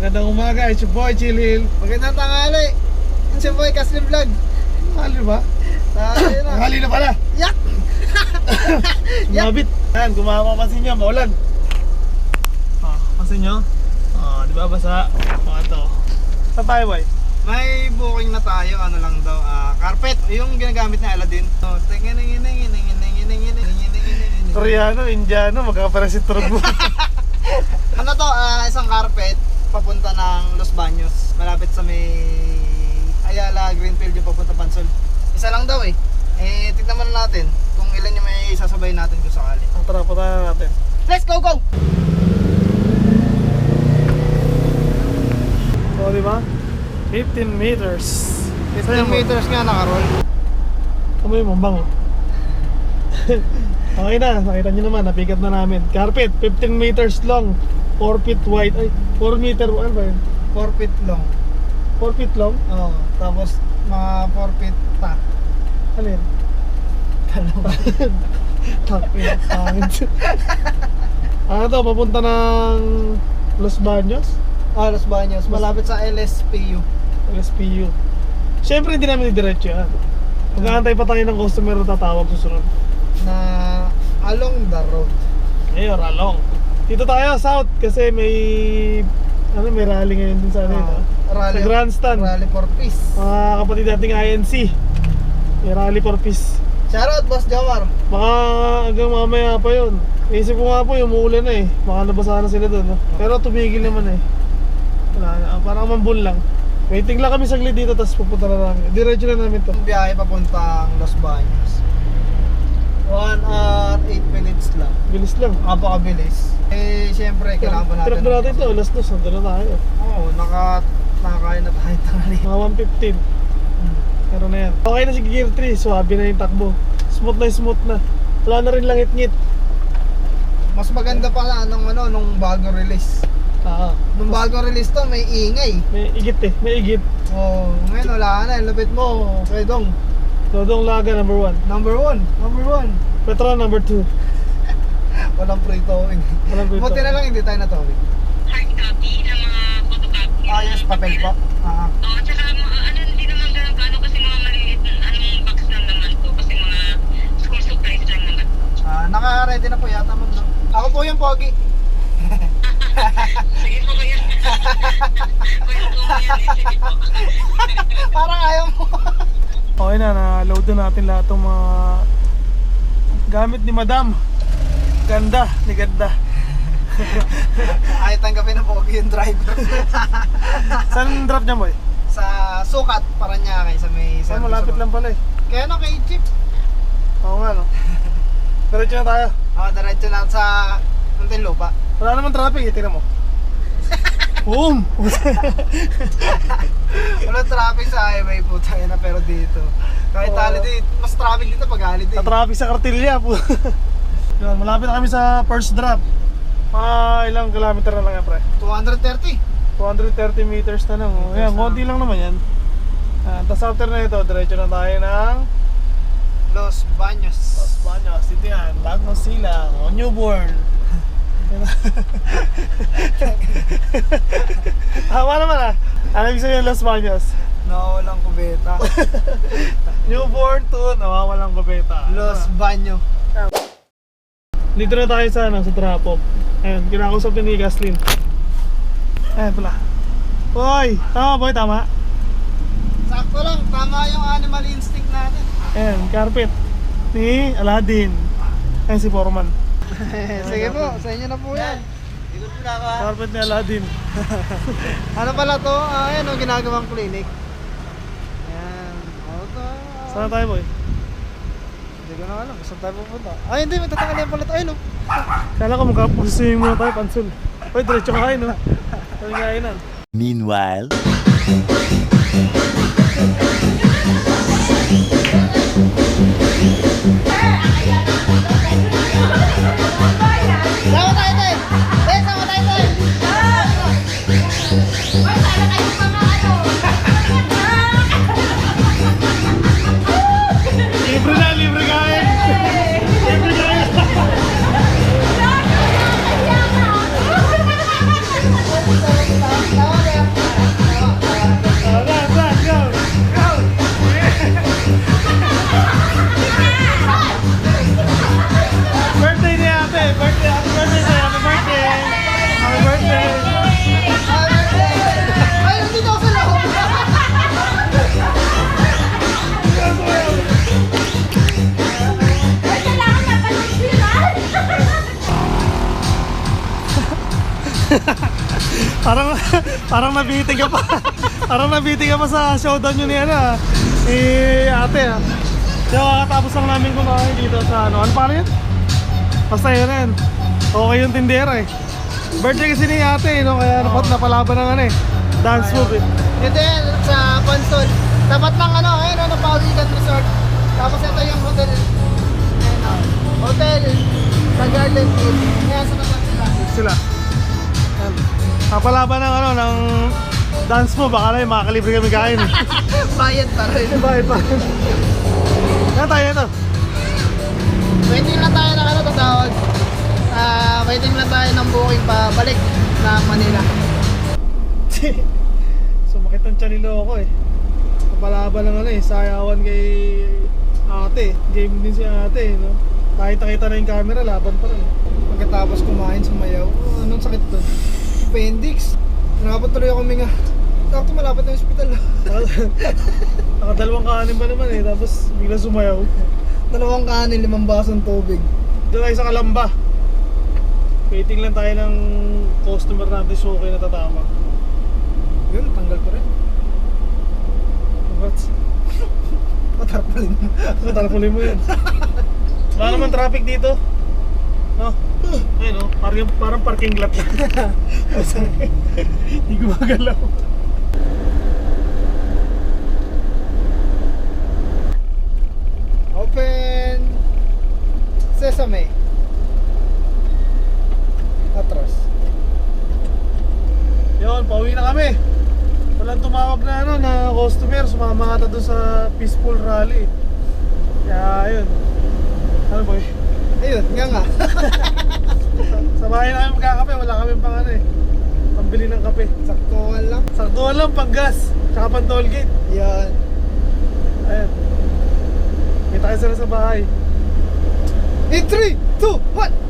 Magandang umaga, it's your boy Chilil. Magandang tanghali. It's your boy Kaslim Vlog. Hali ba? Tayo na. Hali na pala. Yak! Mabit. Yan, kung mapapansin nyo, maulan. Pansin nyo? Di ba basa? Mga to. Saan tayo, boy? May booking na tayo, ano lang daw, carpet. Yung ginagamit na Aladdin. Koreano, Indiano, magkakapares si Turbo. Ano to, isang carpet papunta ng Los Baños. Malapit sa may Ayala, Greenfield yung papunta Pansol. Isa lang daw eh. Tignan mo na natin kung ilan yung may sasabay natin kung sakali. Ang tara, punta na natin. Let's go, go! So, di ba? 15 meters. 15 meters nga nakaroll. Amoy mo, bango. Okay na, nakita nyo naman, napikat na namin. Carpet, 15 meters long, 4 feet wide. Ay, 4 meter, ano ba yun? 4 feet long. 4 feet long? Oo, tapos mga 4 feet ta. Ano yun? Dalawa. Takpin, pangit. Ano to, papunta ng Los Baños? Los Baños, malapit sa LSPU. LSPU. Siyempre hindi namin diretso yan. Mag-aantay pa tayo ng customer na tatawag susunod. Na along the road. Ngayon, along. Dito tayo, south, kasi may may rally ngayon din sa Rally, sa grandstand. Rally for Peace. Mga kapatid nating INC. May rally for peace. Shoutout, Boss Jomar. Baka hanggang mamaya pa yun. Naisip ko nga po yung umuulan na eh. Baka nabasa na sila doon. No? Pero tumigil naman eh. Wala na. Parang mambun lang. Waiting lang kami saglit dito, tapos pupunta na namin. Diretso na namin to. Ang biyahe papuntang Los Baños. 1 hour 8 minutes lang. Bilis lang. Napakabilis. Siyempre, kailangan pa natin. Trip na natin to, alas 2, nandun na tayo. Oo, nakakain na tayo tangali. Mga 1:15. Pero na yan. Okay na si Gear 3, swabe na yung takbo. Smooth na. Wala na rin langit-ngit. Mas maganda pa na nung bagong release. Nung bagong release to, may ingay. May igit eh, may igit. Oo, ngayon wala na. Lapit mo, Pedong. Dodong Laga number 1. Number 1. Petron number 2. Walang free towing. Walang free Buti towing. na lang hindi tayo na-towing. Hard copy ng mga photocopy. Yes, papel po. Oo, tsaka hindi naman ganun kasi mga maliliit, box lang naman to kasi mga school supplies lang naman. Naka-ready na po yata mo. No? Ako po yung pogi. Sige po kayo. Kuya po yan sige po. Parang ayaw mo. Okay na, na-load na natin lahat ng mga gamit ni Madam. Ganda, ni ganda. Ay, tanggapin na pogi yung driver. Saan drop niya, boy? Sa Sukat, Paranaque, sa may Saan, malapit lang pala eh. Kaya kay Jeep. Oo nga no. Diretso na tayo. Diretso na sa Muntinlupa. Wala naman traffic eh, tingnan mo. Boom! Walang traffic sa highway po tayo na, pero dito kahit holiday, mas traffic dito pag holiday. Traffic sa Kartilya po. Yun, malapit na kami sa first drop. Ilang kilometer na lang yan, pre? 230. 230 meters na lang. Ayan, konti lang naman yan. Tapos after na ito, diretso na tayo ng Los Baños. Los Baños. Dito yan, bagong silang, newborn. Hawa naman Ano ibig sabihin Los Baños? Nawawalang kubeta. Newborn to nawawalang kubeta. Los Baños. Dito na tayo sa drop-off. Ayun, kinakausap ni Gaslin. Ayun pala. Boy! Tama boy, tama? Sakto lang, tama yung animal instinct natin. Ayun, carpet ni Aladdin. Ayun si Foreman. Sige po, sa inyo na po yan. Ikot mo na ka. Carpet ni Aladdin. Ano pala to? Ayan o, ginagawang clinic. Ayan. Saan tayo boy? Hindi ko na alam, saan tayo pupunta? Ay hindi, may tatangalian pala tayo no. Kala ko magkapag-swimming muna tayo, pansul. Uy, diretso ka kain no? Saan kainan? Meanwhile, Sama tayo tayo! Sama tayo tayo! Libre na, libre kain! Libre kain! Parang parang nabitin ka pa. Parang nabitin ka pa sa showdown yun ni ano, ni ate ah. Kaya kakatapos lang namin kumain dito sa ano pa rin? Basta yun rin. Okay yung tindera eh. Birthday kasi ni ate no, kaya napalaban ng ano eh. Dance move eh. Ito yan, sa Pansol. Dapat lang ano, ayun ano, Pawigan Resort. Tapos ito yung hotel. Ayun, hotel sa Garden View. Kaya sa naman Sila. Yan. Napalaban ng ano, ng dance move. Baka lang makakalibre kami kain eh. Bayad pa rin. Bakit pa? Yan tayo ito. Waiting lang tayo ng ano, tatawag. Waiting lang tayo ng booking pa balik ng Manila. Sumakit ang chanilo ako eh. Napalaban ng ano eh, sayawan kay ate. Game din si ate no. Kahit nakita na yung camera, laban pa rin. Pagkatapos kumain, sumayaw. Oh, anong sakit doon? Appendix. Nakapot tuloy ako minga. Sakto malapit ng ospital. Nakadalawang kanin ba naman eh, tapos bigla sumayaw. 2 kanin, 5 basong tubig. Doon tayo sa Kalamba. Waiting lang tayo ng customer natin, so okay na tatama. Yun, tanggal ko rin. Congrats. Matarpalin mo. Matarpulin mo yun. Wala naman traffic dito. No? Ayun no, parang parking lot lang. Hindi gumagalaw. Open Sesame. Atras. Yun, pauwi na kami. Walang tumawag na ano na customer, sumama ata doon sa Peaceful Rally. Kaya yun. Ano boy? Ayun, nga. Sa bahay na kami magkakape, wala kami pang ano eh. Pambili ng kape. Saktuhan lang. Saktuhan lang pang gas, tsaka pang toll gate. Yan. Ayan. Kita kayo sila sa bahay. In 3, 2, 1.